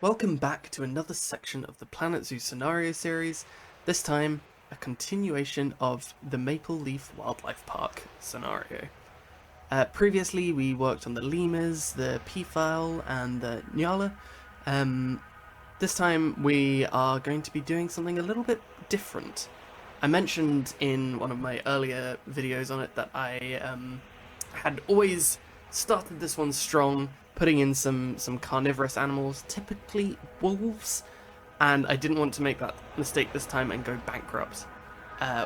Welcome back to another section of the Planet Zoo scenario series, this time a continuation of the Maple Leaf Wildlife Park scenario. Previously we worked on the lemurs, the peafowl and the Nyala. This time we are going to be doing something a little bit different. I mentioned in one of my earlier videos on it that I had always started this one strong, putting in some carnivorous animals, typically wolves, and I didn't want to make that mistake this time and go bankrupt.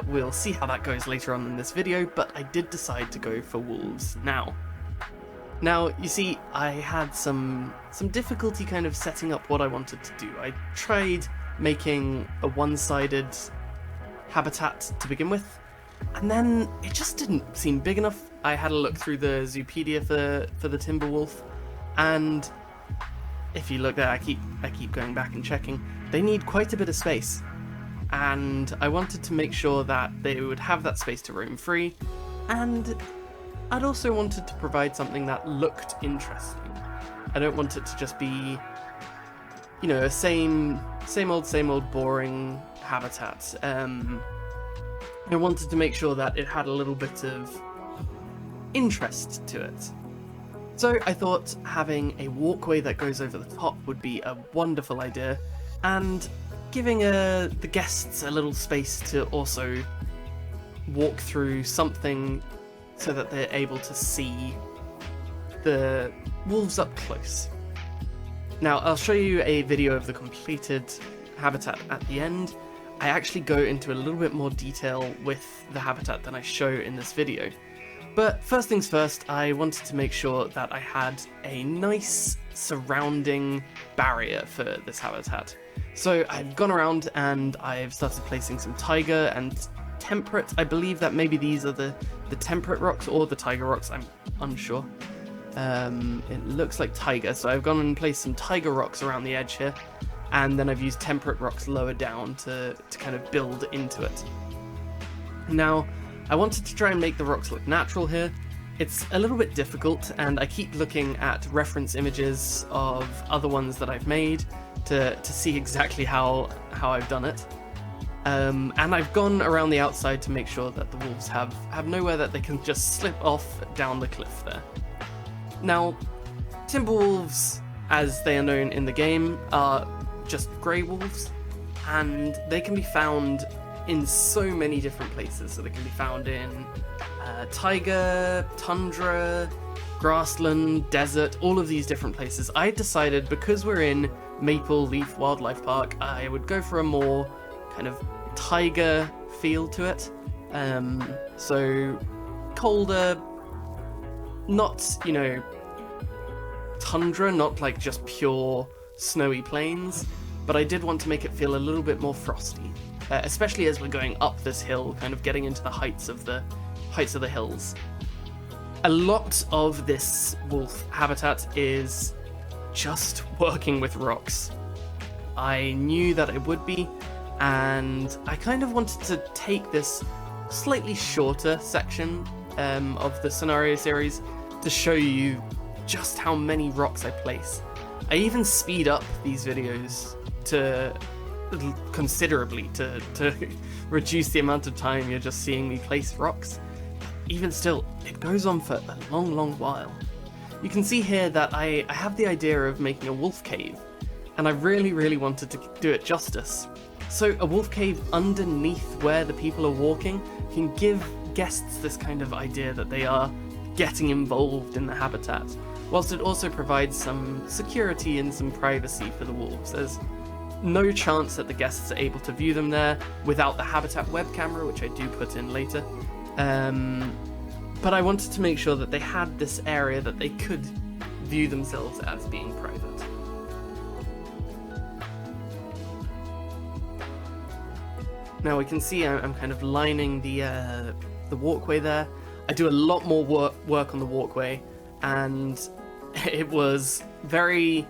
We'll see how that goes later on in this video, but I did decide to go for wolves now. Now, you see, I had some difficulty kind of setting up what I wanted to do. I tried making a one-sided habitat to begin with, and then it just didn't seem big enough. I had a look through the Zoopedia for the timber wolf, and if you look there, I keep going back and checking, they need quite a bit of space. And I wanted to make sure that they would have that space to roam free, and I'd also wanted to provide something that looked interesting. I don't want it to just be, you know, a same old boring habitat. I wanted to make sure that it had a little bit of interest to it. So I thought having a walkway that goes over the top would be a wonderful idea, and giving the guests a little space to also walk through something so that they're able to see the wolves up close. Now, I'll show you a video of the completed habitat at the end. I actually go into a little bit more detail with the habitat than I show in this video. But first things first, I wanted to make sure that I had a nice surrounding barrier for this habitat. So I've gone around and I've started placing some tiger and temperate. I believe that maybe these are the temperate rocks or the tiger rocks, I'm unsure. It looks like tiger, so I've gone and placed some tiger rocks around the edge here, and then I've used temperate rocks lower down to kind of build into it. Now, I wanted to try and make the rocks look natural here. It's a little bit difficult, and I keep looking at reference images of other ones that I've made to see exactly how I've done it. And I've gone around the outside to make sure that the wolves have nowhere that they can just slip off down the cliff there. Now, timber wolves, as they are known in the game, are just grey wolves, and they can be found in so many different places. So they can be found in taiga, tundra, grassland, desert, all of these different places. I decided, because we're in Maple Leaf Wildlife Park, I would go for a more kind of taiga feel to it. So colder, not, you know, tundra, not like just pure snowy plains, but I did want to make it feel a little bit more frosty. Especially as we're going up this hill, kind of getting into the heights of the hills. A lot of this wolf habitat is just working with rocks. I knew that it would be, and I kind of wanted to take this slightly shorter section of the scenario series to show you just how many rocks I place. I even speed up these videos considerably to reduce the amount of time you're just seeing me place rocks. Even still, it goes on for a long while. You can see here that I have the idea of making a wolf cave, and I really wanted to do it justice. So a wolf cave underneath where the people are walking can give guests this kind of idea that they are getting involved in the habitat, whilst it also provides some security and some privacy for the wolves. There's no chance that the guests are able to view them there without the habitat web camera, which I do put in later. But I wanted to make sure that they had this area that they could view themselves as being private. Now we can see I'm kind of lining the walkway there. I do a lot more work on the walkway, and it was very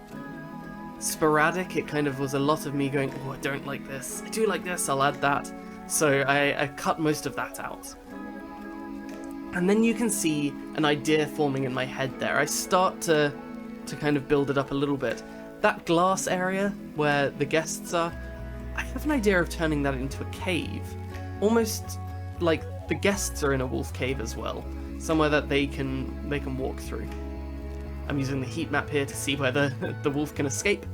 sporadic. It kind of was a lot of me going, oh, I don't like this, I do like this, I'll add that. So I cut most of that out. And then you can see an idea forming in my head there. I start to kind of build it up a little bit, that glass area where the guests are, I have an idea of turning that into a cave. Almost like the guests are in a wolf cave as well, somewhere that they can walk through. I'm using the heat map here to see where the wolf can escape.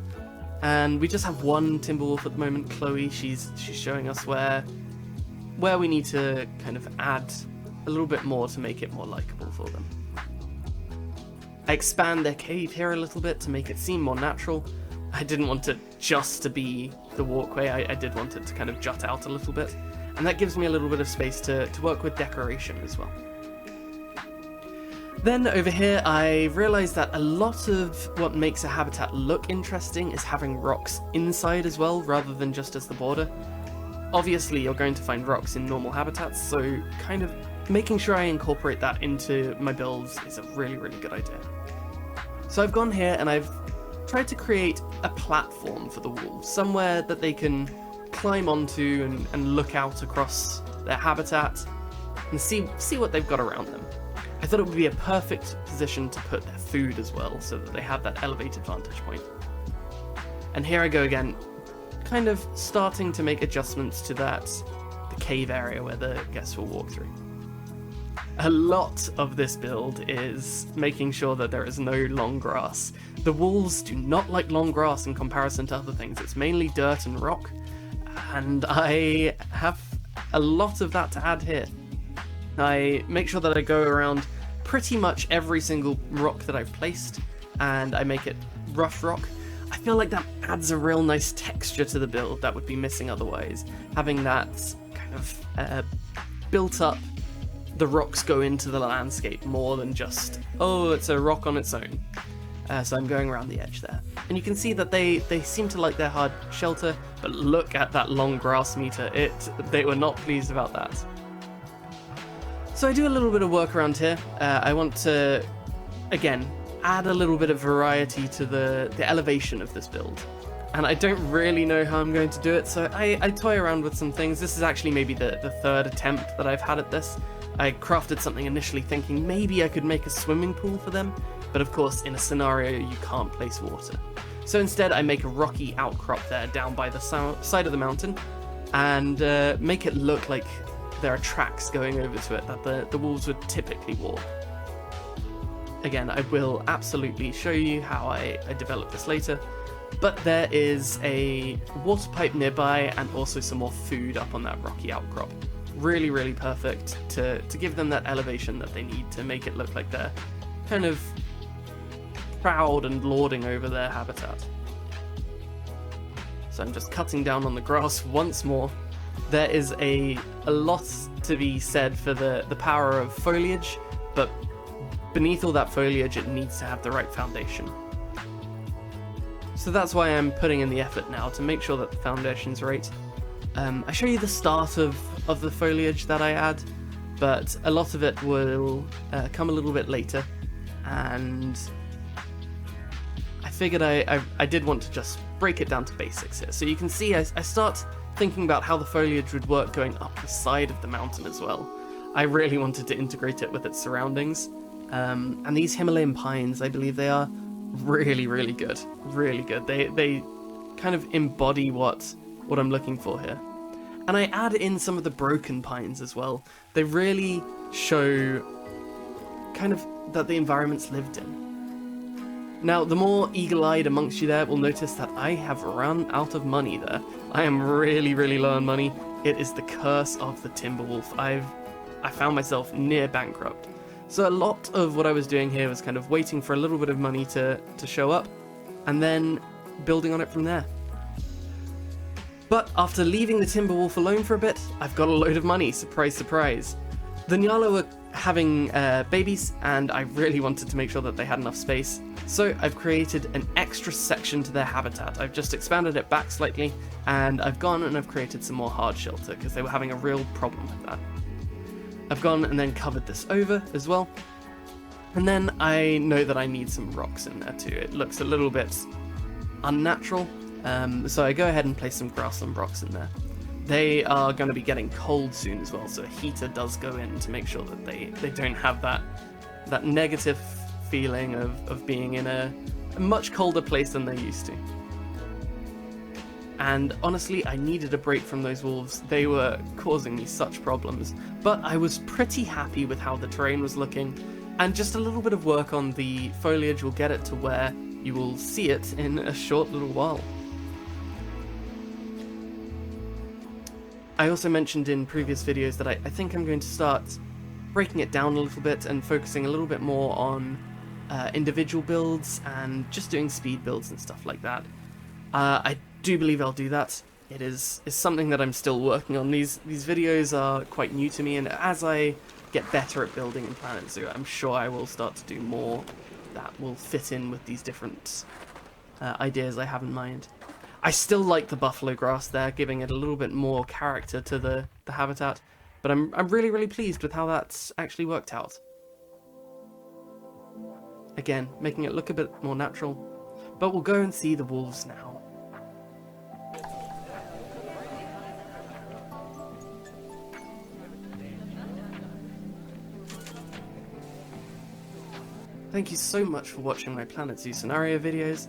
And we just have one timber wolf at the moment, Chloe. She's showing us where we need to kind of add a little bit more to make it more likable for them. I expand their cave here a little bit to make it seem more natural. I didn't want it just to be the walkway, I did want it to kind of jut out a little bit. And that gives me a little bit of space to work with decoration as well. Then over here, I realised that a lot of what makes a habitat look interesting is having rocks inside as well, rather than just as the border. Obviously, you're going to find rocks in normal habitats, so kind of making sure I incorporate that into my builds is a really, really good idea. So I've gone here and I've tried to create a platform for the wolves, somewhere that they can climb onto and look out across their habitat and see what they've got around them. I thought it would be a perfect position to put their food as well, so that they have that elevated vantage point. And here I go again, kind of starting to make adjustments to the cave area where the guests will walk through. A lot of this build is making sure that there is no long grass. The wolves do not like long grass in comparison to other things. It's mainly dirt and rock, and I have a lot of that to add here. I make sure that I go around pretty much every single rock that I've placed, and I make it rough rock. I feel like that adds a real nice texture to the build that would be missing otherwise. Having that kind of built up, the rocks go into the landscape more than just, oh, it's a rock on its own. So I'm going around the edge there. And you can see that they seem to like their hard shelter, but look at that long grass meter. They were not pleased about that. So I do a little bit of work around here. I want to, again, add a little bit of variety to the elevation of this build. And I don't really know how I'm going to do it, so I toy around with some things. This is actually maybe the third attempt that I've had at this. I crafted something initially thinking maybe I could make a swimming pool for them, but of course in a scenario you can't place water. So instead I make a rocky outcrop there down by the side of the mountain, and make it look like there are tracks going over to it that the wolves would typically walk. Again, I will absolutely show you how I develop this later, but there is a water pipe nearby and also some more food up on that rocky outcrop. Really, really perfect to give them that elevation that they need to make it look like they're kind of proud and lording over their habitat. So I'm just cutting down on the grass once more. There is a lot to be said for the power of foliage, but beneath all that foliage it needs to have the right foundation. So that's why I'm putting in the effort now to make sure that the foundation's right. I show you the start of the foliage that I add, but a lot of it will come a little bit later, and I figured I did want to just break it down to basics here. So you can see I start thinking about how the foliage would work going up the side of the mountain as well. I really wanted to integrate it with its surroundings, and these Himalayan pines, I believe they are really, really good. Really good. They kind of embody what I'm looking for here. And I add in some of the broken pines as well. They really show kind of that the environment's lived in. Now, the more eagle-eyed amongst you there will notice that I have run out of money there. I am really, really low on money. It is the curse of the Timberwolf. I found myself near bankrupt. So a lot of what I was doing here was kind of waiting for a little bit of money to show up, and then building on it from there. But after leaving the Timberwolf alone for a bit, I've got a load of money, surprise, surprise. The Nyala were having babies, and I really wanted to make sure that they had enough space, so I've created an extra section to their habitat. I've just expanded it back slightly, and I've gone and I've created some more hard shelter, because they were having a real problem with that. I've gone and then covered this over as well, and then I know that I need some rocks in there too. It looks a little bit unnatural, so I go ahead and place some grassland rocks in there. They are going to be getting cold soon as well, so a heater does go in to make sure that they don't have that negative feeling of being in a a much colder place than they're used to. And honestly, I needed a break from those wolves. They were causing me such problems. But I was pretty happy with how the terrain was looking, and just a little bit of work on the foliage will get it to where you will see it in a short little while. I also mentioned in previous videos that I think I'm going to start breaking it down a little bit and focusing a little bit more on individual builds and just doing speed builds and stuff like that. I do believe I'll do that. It is something that I'm still working on. These videos are quite new to me, and as I get better at building in Planet Zoo, I'm sure I will start to do more that will fit in with these different ideas I have in mind. I still like the buffalo grass there, giving it a little bit more character to the habitat, but I'm really pleased with how that's actually worked out. Again, making it look a bit more natural, but we'll go and see the wolves now. Thank you so much for watching my Planet Zoo scenario videos,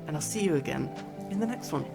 and I'll see you again in the next one.